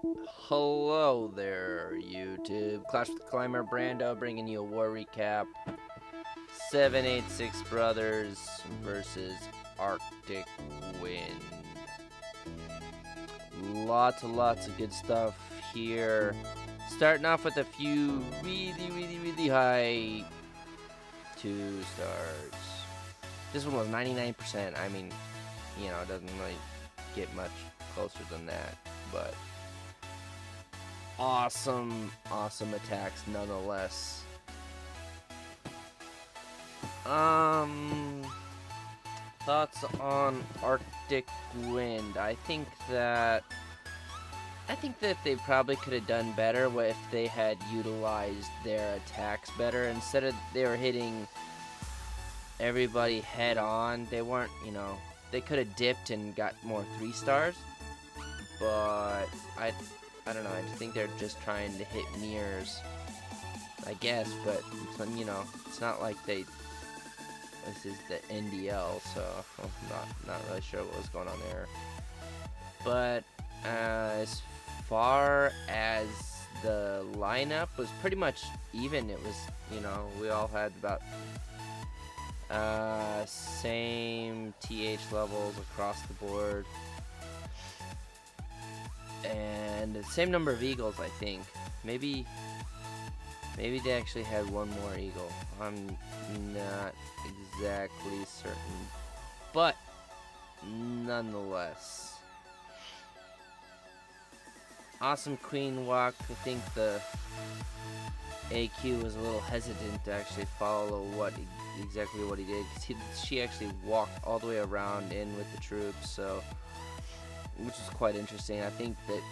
Hello there, YouTube. Clash with ClimberBrando bringing you a war recap. 786 Brothers versus Arctic Wind. Lots of good stuff here. Starting off with a few really high 2 stars. This one was 99%. I mean, you know, it doesn't really get much closer than that, but awesome attacks nonetheless. Thoughts on Arctic Wind? I think that they probably could have done better if they had utilized their attacks better. Instead of they were hitting everybody head on, they weren't, you know, they could have dipped and got more 3 stars. But I don't know, I just think they're just trying to hit mirrors, I guess, but, you know, it's not like this is the NDL, so I'm not really sure what was going on there. But, as far as the lineup was pretty much even. It was, you know, we all had about, same TH levels across the board. And the same number of eagles, I think. Maybe they actually had one more eagle. I'm not exactly certain. But, nonetheless. Awesome queen walk. I think the AQ was a little hesitant to actually follow exactly what he did. Because she actually walked all the way around in with the troops, so... which is quite interesting. I think that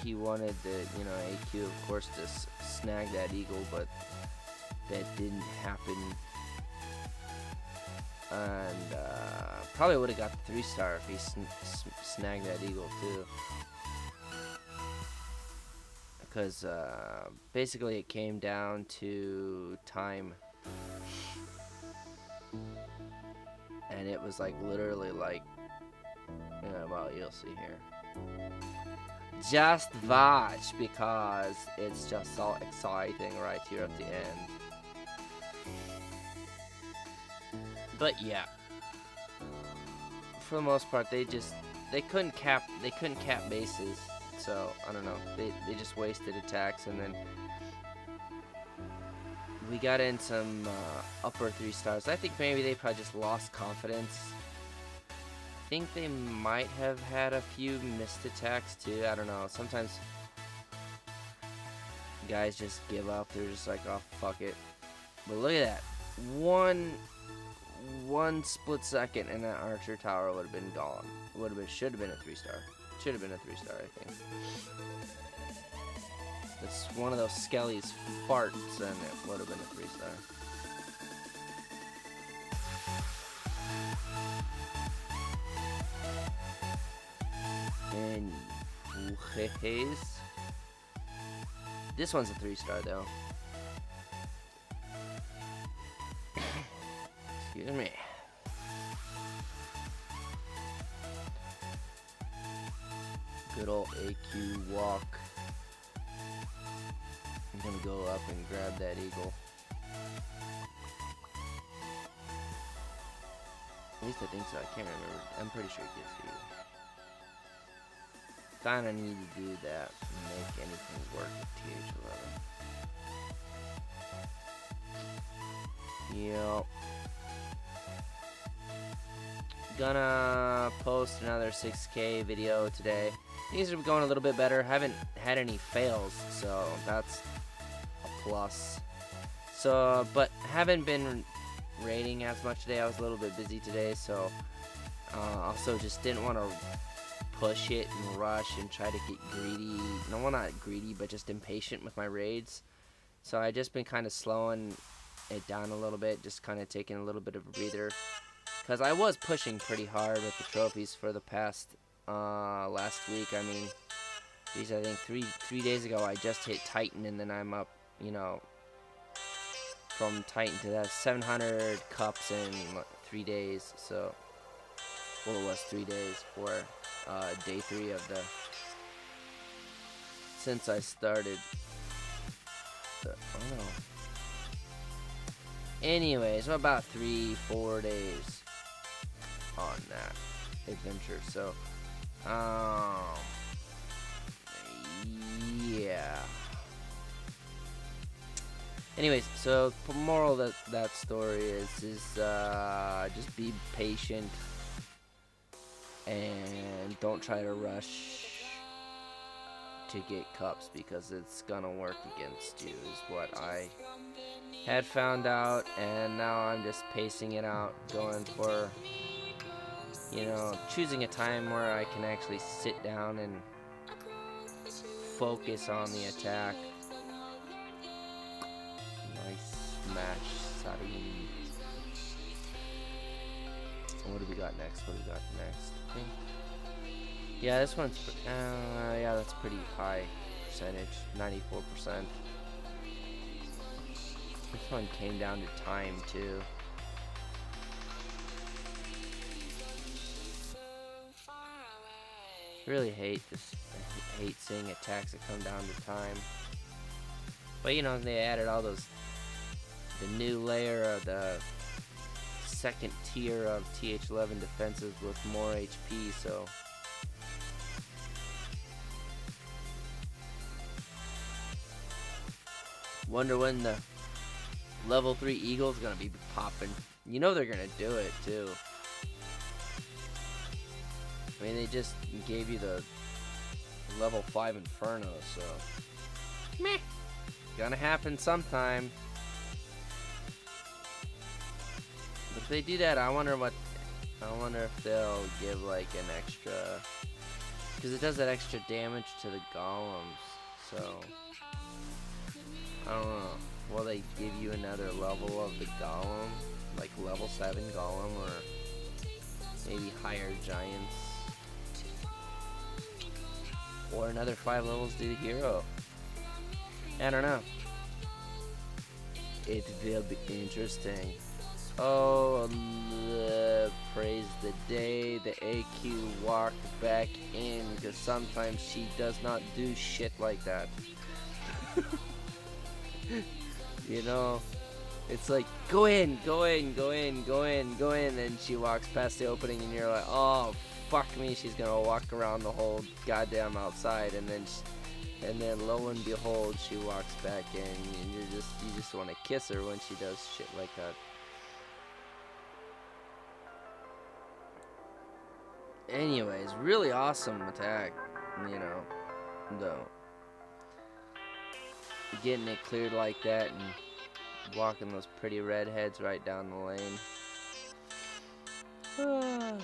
he wanted the, you know, AQ, of course, to snag that eagle, but that didn't happen. And probably would have got the 3-star if he snagged that eagle too. Because basically it came down to time. And it was like literally like, well, you'll see here. Just watch, because it's just so exciting right here at the end. But yeah, for the most part, they couldn't cap bases. So I don't know. They just wasted attacks, and then we got in some upper 3 stars. I think maybe they probably just lost confidence. I think they might have had a few missed attacks too. I don't know. Sometimes guys just give up. They're just like, oh, fuck it. But look at that. One split second and that archer tower would have been gone. Should have been a 3-star. Should have been a 3-star, I think. It's one of those Skelly's farts, and it would have been a 3-star. And this one's a 3-star though. Excuse me. Good old AQ walk. I'm gonna go up and grab that eagle. At least I think so. I can't remember. I'm pretty sure it gets you. Kinda need to do that and make anything work with TH11. Yep. Gonna post another 6K video today. Things are going a little bit better. Haven't had any fails, so that's a plus. So, but haven't been raiding as much today. I was a little bit busy today, so also just didn't want to push it and rush and try to get greedy. No, well, not greedy, but just impatient with my raids. So I just been kind of slowing it down a little bit, just kind of taking a little bit of a breather. Because I was pushing pretty hard with the trophies for the past, last week. I mean, geez, I think three days ago I just hit Titan, and then I'm up, you know, from Titan to that 700 cups in 3 days. So, well, it was 3 days for day 3 of the since I started. Oh no. Anyways, about 3-4 days on that adventure. So, yeah. Anyways, so the moral of that story is just be patient and don't try to rush to get cups, because it's gonna work against you, is what I had found out. And now I'm just pacing it out, going for, you know, choosing a time where I can actually sit down and focus on the attack. Nice smash, Sari. What do we got next? Okay. Yeah, this one's, yeah, that's pretty high percentage, 94%. This one came down to time, too. Really hate this. I hate seeing attacks that come down to time. But, you know, they added all those, the new layer of the second tier of TH11 defenses with more HP, so wonder when the level 3 Eagle's gonna be popping. You know they're gonna do it too. I mean, they just gave you the level 5 Inferno, so meh, gonna happen sometime. But if they do that, I wonder if they'll give like an extra, because it does that extra damage to the golems, so I don't know. Will they give you another level of the golem, like level 7 golem, or maybe higher giants, or another 5 levels to the hero? I don't know. It will be interesting. Oh, praise the day the AQ walked back in, because sometimes she does not do shit like that. You know, it's like, go in, and she walks past the opening and you're like, oh, fuck me, she's gonna walk around the whole goddamn outside, and then lo and behold, she walks back in, and you just want to kiss her when she does shit like that. Anyways, really awesome attack, you know, though. Getting it cleared like that and walking those pretty redheads right down the lane. Ah,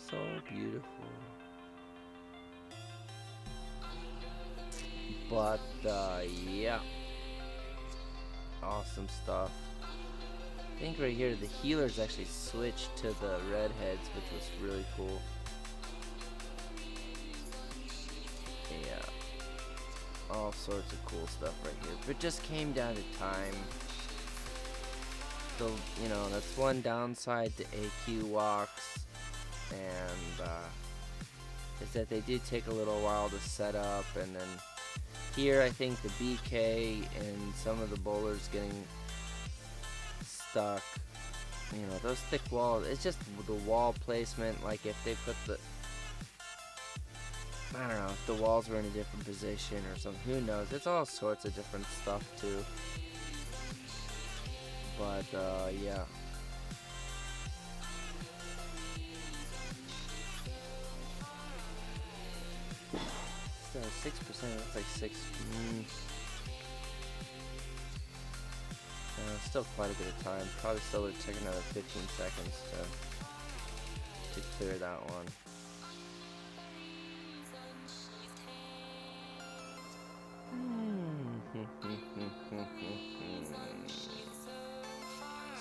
so beautiful. But, yeah. Awesome stuff. I think right here the healers actually switched to the redheads, which was really cool. Yeah. All sorts of cool stuff right here. But it just came down to time. So, you know, that's one downside to AQ walks, and is that they do take a little while to set up, and then here I think the BK and some of the bowlers getting stuck. You know, those thick walls, it's just the wall placement. Like if they put the, I don't know, if the walls were in a different position or something, who knows. It's all sorts of different stuff too. But yeah. Still 6%, that's like 6. Still quite a bit of time. Probably still would take another 15 seconds to clear that one.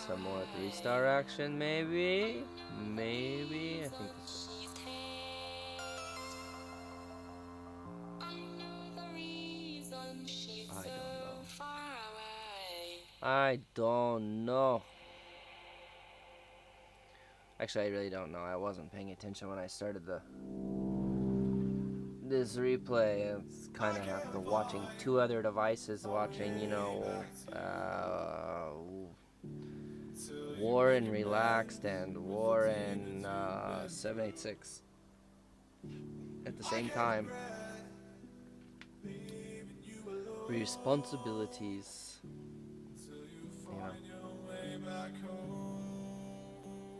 Some more 3-star action, maybe? Maybe? I think this. I don't know. Actually, I really don't know. I wasn't paying attention when I started the this replay. It's kind of after watching two other devices, watching, you know, War and Relaxed and War and 786 at the same time. Responsibilities. Yeah.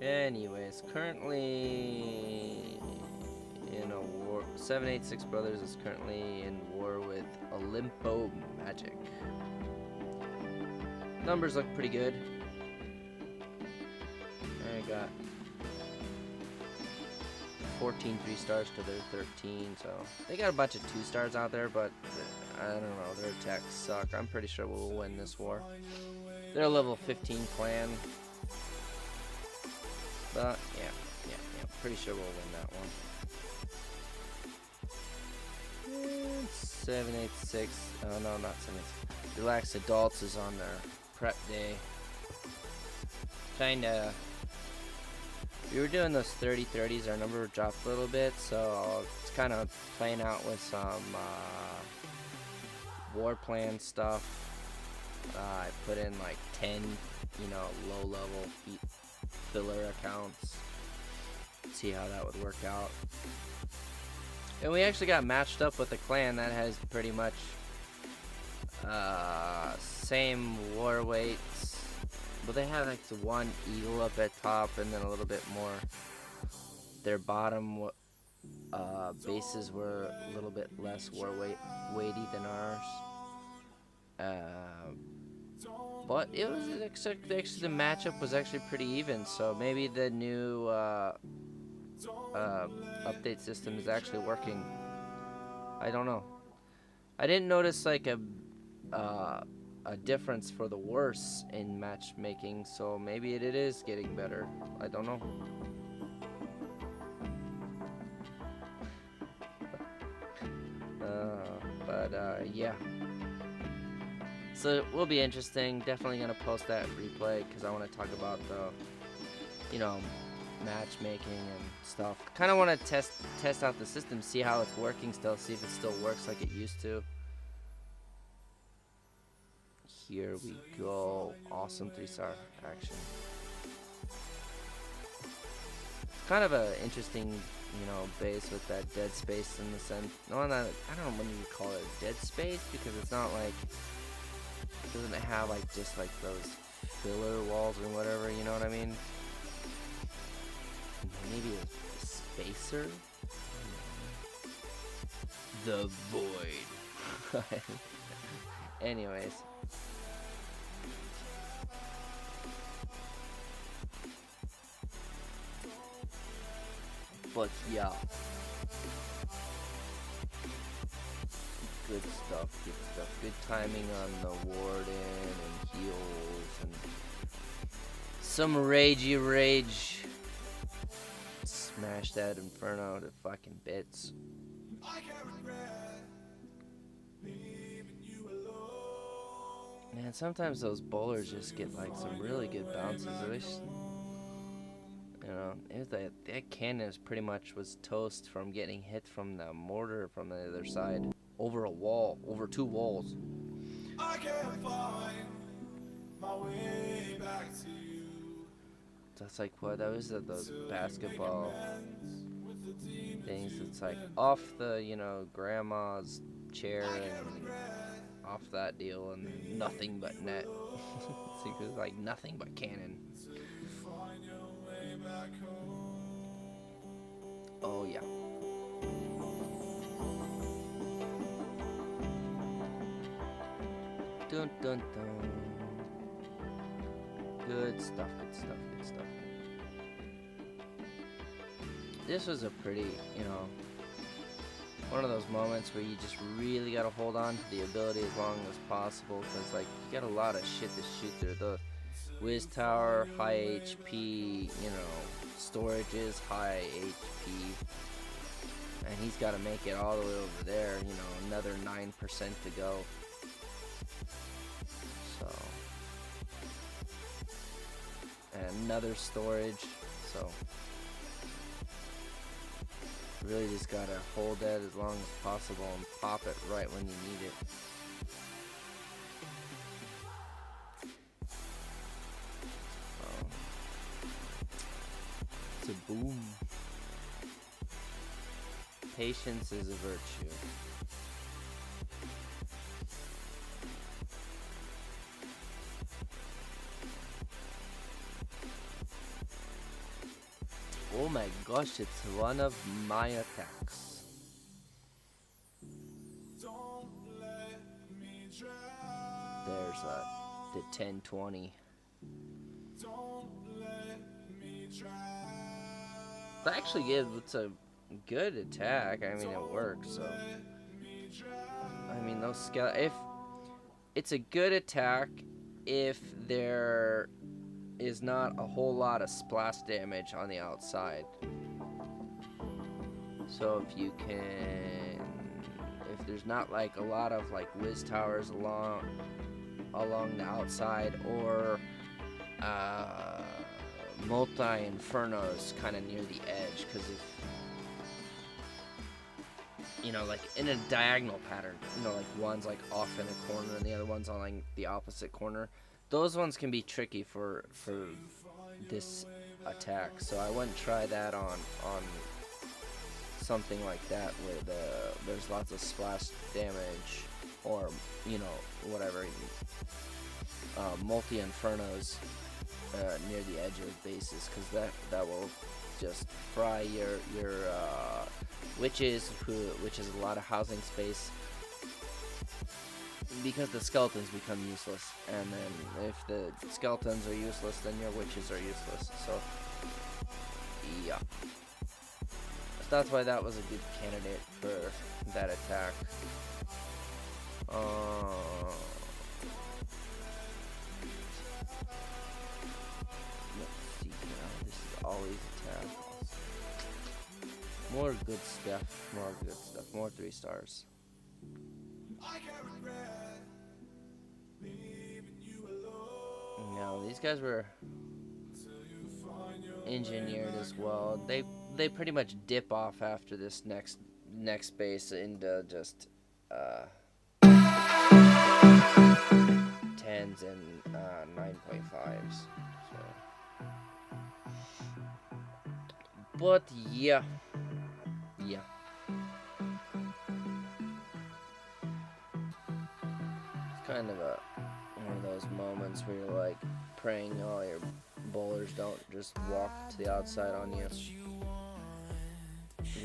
Anyways, currently in a war. 786 Brothers is currently in war with Olimpo Magic. Numbers look pretty good. I got 14 3-stars to their 13, so they got a bunch of 2-stars out there, but I don't know, their attacks suck. I'm pretty sure we'll win this war. They're a level 15 clan, but yeah, pretty sure we'll win that one. 786, oh no, not 786. Relaxed Adults is on their prep day. Kinda. We were doing those 30-30s, our number dropped a little bit, so it's kind of playing out with some war plan stuff. I put in like 10, you know, low-level filler accounts. See how that would work out. And we actually got matched up with a clan that has pretty much same war weights. But they have like the one eagle up at top and then a little bit more. Their bottom bases were a little bit less weighty than ours. But it was actually the matchup was actually pretty even. So maybe the new update system is actually working. I don't know. I didn't notice like a difference for the worse in matchmaking, so maybe it is getting better. I don't know. Yeah. So it will be interesting. Definitely gonna post that replay because I want to talk about the, you know, matchmaking and stuff. Kind of want to test out the system, see how it's working still, see if it still works like it used to. Here we go. Awesome 3-star action. It's kind of a interesting, you know, base with that dead space in the sense. No, I don't know when you call it a dead space because it's not like, it doesn't have like just like those filler walls or whatever, you know what I mean? Maybe a spacer? The void. Anyways. But yeah. Good stuff, good stuff. Good timing on the warden and heals and some ragey rage. Smash that inferno to fucking bits. Man, sometimes those bowlers just get like some really good bounces. I wish, you know, that cannon pretty much was toast from getting hit from the mortar from the other side. Over a wall, over 2 walls. I can't find my way back to you. That's like what? That was those basketball things. It's like off the, you know, grandma's chair and off that deal and nothing but net. It was like nothing but cannon. Oh yeah. Dun dun dun. Good stuff, good stuff, good stuff. This was a pretty, you know, one of those moments where you just really gotta hold on to the ability as long as possible, because like you got a lot of shit to shoot through. The Wiz Tower, high HP, you know, storages, high HP, and he's got to make it all the way over there. You know, another 9% to go. So, and another storage. So, Really just gotta hold that as long as possible and pop it right when you need it. It's a boom. Patience is a virtue. Oh my gosh, it's one of my attacks. There's the 10-20. Actually, it's a good attack. I mean, it works. So, I mean, those if it's a good attack, if there is not a whole lot of splash damage on the outside. So if you can, if there's not like a lot of like whiz towers along the outside, or multi-infernos kind of near the edge, because if you know, like in a diagonal pattern, you know, like one's like off in a corner and the other one's on like the opposite corner, those ones can be tricky for this attack. So I wouldn't try that on something like that with there's lots of splash damage, or you know, whatever, multi-infernos near the edge of bases, because that will just fry your witches, which is a lot of housing space, because the skeletons become useless, and then if the skeletons are useless, then your witches are useless. So yeah, that's why that was a good candidate for that attack. Let's see now. This is always attack. More good stuff. More good stuff. More 3 stars. Now these guys were engineered as well. They pretty much dip off after this next base into just 10s and 9.5s. So, but yeah. It's kind of one of those moments where you're like praying all your bowlers don't just walk to the outside on you.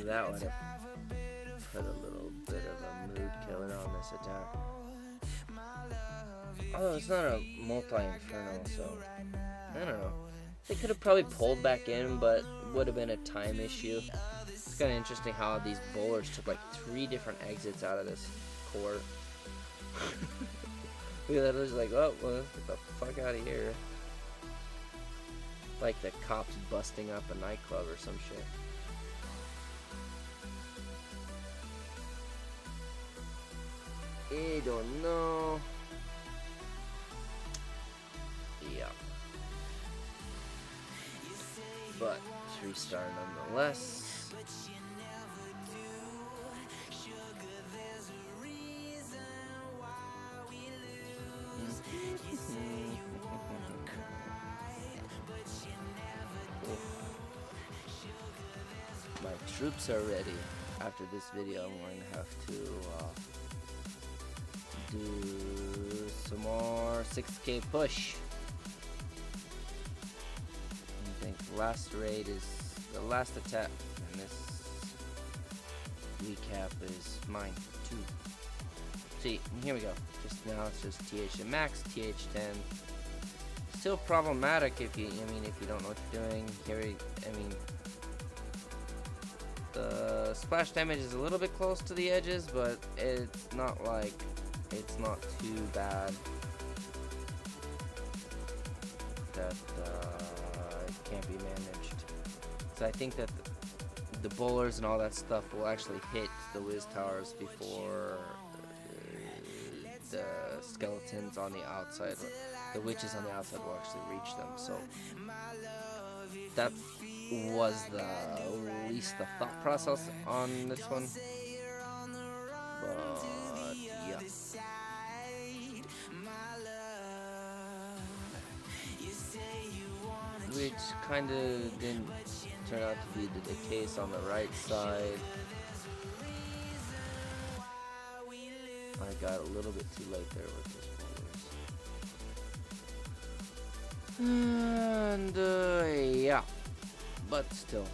That would have put a little bit of a mood killer on this attack. Although it's not a multi-inferno, so I don't know. They could have probably pulled back in, but it would have been a time issue. It's kind of interesting how these bowlers took like 3 different exits out of this court. They're just like, oh, well, let's get the fuck out of here. Like the cops busting up a nightclub or some shit. I don't know. Yeah. But 3-star nonetheless. My troops are ready. After this video, I'm going to have to do some more 6K push. I think last raid is the last attack, and this recap is mine too. See, here we go. Just now it's just TH max, TH10. Still problematic if you don't know what you're doing. The splash damage is a little bit close to the edges, but it's not too bad that it can't be managed. So I think that the bowlers and all that stuff will actually hit the whiz towers before the skeletons on the outside, the witches on the outside will actually reach them. So was the least the thought process on this one. But yeah. Which kind of didn't turn out to be the case on the right side. I got a little bit too late there with this boulders. And yeah, but still,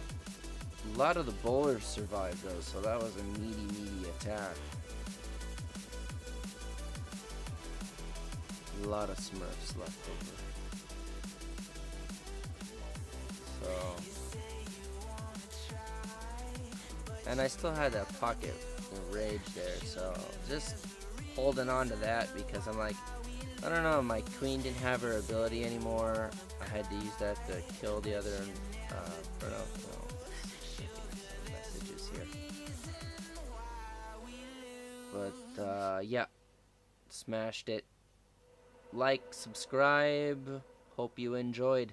a lot of the bowlers survived though, so that was a meaty attack. A lot of Smurfs left over. So, and I still had that pocket rage there, so just holding on to that because I'm like, I don't know, my queen didn't have her ability anymore. I had to use that to kill the other messages here. But yeah, smashed it. Like, subscribe. Hope you enjoyed.